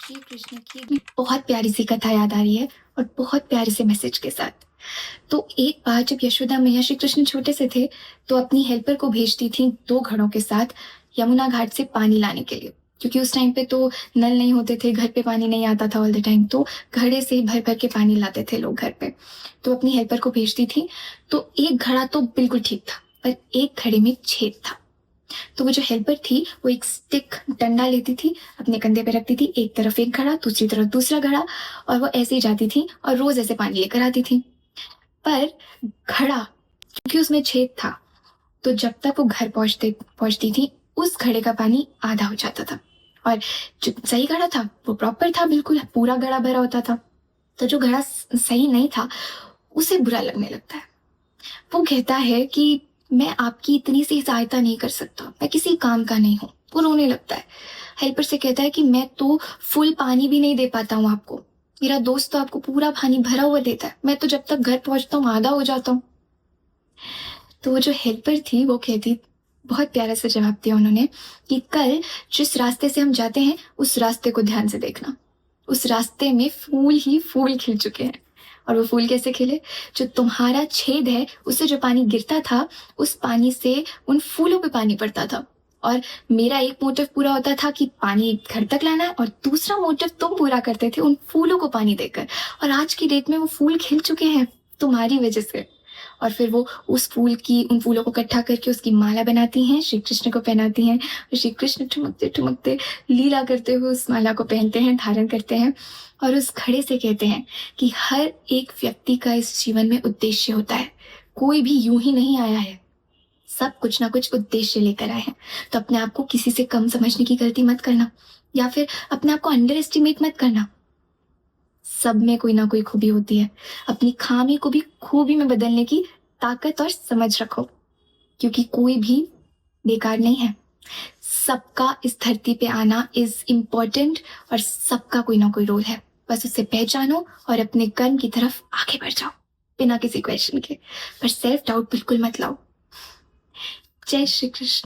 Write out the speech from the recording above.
श्री कृष्ण की बहुत प्यारी सी कथा याद आ रही है और बहुत प्यारे से मैसेज के साथ। तो एक बार जब यशोदा मैया श्री कृष्ण छोटे से थे तो अपनी हेल्पर को भेजती थी 2 घड़ों के साथ यमुना घाट से पानी लाने के लिए, क्योंकि उस टाइम पे तो नल नहीं होते थे, घर पे पानी नहीं आता था ऑल द टाइम, तो घड़े से भर भर के पानी लाते थे लोग घर पे। तो अपनी हेल्पर को भेजती थी। तो एक घड़ा तो बिल्कुल ठीक था, पर एक घड़े में छेद था। तो वो जो हेल्पर थी वो एक स्टिक डंडा लेती थी, अपने कंधे पे रखती थी, एक तरफ एक घड़ा दूसरी तरफ दूसरा घड़ा, और वो ऐसे ही जाती थी और रोज ऐसे पानी लेकर आती थी। पर घड़ा, क्योंकि उसमें छेद था, तो जब तक वो घर पहुंचते पहुंचती थी उस घड़े का पानी आधा हो जाता था, और जो सही घड़ा था वो प्रॉपर था, बिल्कुल पूरा घड़ा भरा होता था। तो जो घड़ा सही नहीं था उसे बुरा लगने लगता है। वो कहता है कि मैं आपकी इतनी सी सहायता नहीं कर सकता, मैं किसी काम का नहीं हूँ। वो रोने लगता है। हेल्पर से कहता है कि मैं तो फुल पानी भी नहीं दे पाता हूँ आपको, मेरा दोस्त तो आपको पूरा पानी भरा हुआ देता है, मैं तो जब तक घर पहुंचता हूँ आधा हो जाता हूँ। तो वो जो हेल्पर थी वो कहती, बहुत प्यारा सा जवाब दिया उन्होंने, कि कल जिस रास्ते से हम जाते हैं उस रास्ते को ध्यान से देखना, उस रास्ते में फूल ही फूल खिल चुके हैं। और वो फूल कैसे खिले? जो तुम्हारा छेद है उससे जो पानी गिरता था उस पानी से उन फूलों पे पानी पड़ता था। और मेरा एक मोटिव पूरा होता था कि पानी घर तक लाना है, और दूसरा मोटिव तुम पूरा करते थे उन फूलों को पानी देकर। और आज की डेट में वो फूल खिल चुके हैं तुम्हारी वजह से। और फिर वो उन फूलों को इकट्ठा करके उसकी माला बनाती हैं, श्री कृष्ण को पहनाती हैं, और श्री कृष्ण ठुमकते ठुमकते लीला करते हुए उस माला को पहनते हैं, धारण करते हैं। और उस घड़े से कहते हैं कि हर एक व्यक्ति का इस जीवन में उद्देश्य होता है, कोई भी यूं ही नहीं आया है, सब कुछ ना कुछ उद्देश्य लेकर आए हैं। तो अपने आप को किसी से कम समझने की गलती मत करना, या फिर अपने आप को अंडर एस्टिमेट मत करना। सब में कोई ना कोई खूबी होती है, अपनी खामी को भी खूबी में बदलने की ताकत और समझ रखो, क्योंकि कोई भी बेकार नहीं है। सबका इस धरती पे आना इज इम्पोर्टेंट, और सबका कोई ना कोई रोल है। बस उसे पहचानो और अपने कर्म की तरफ आगे बढ़ जाओ बिना किसी क्वेश्चन के। पर सेल्फ डाउट बिल्कुल मत लाओ। जय श्री कृष्ण।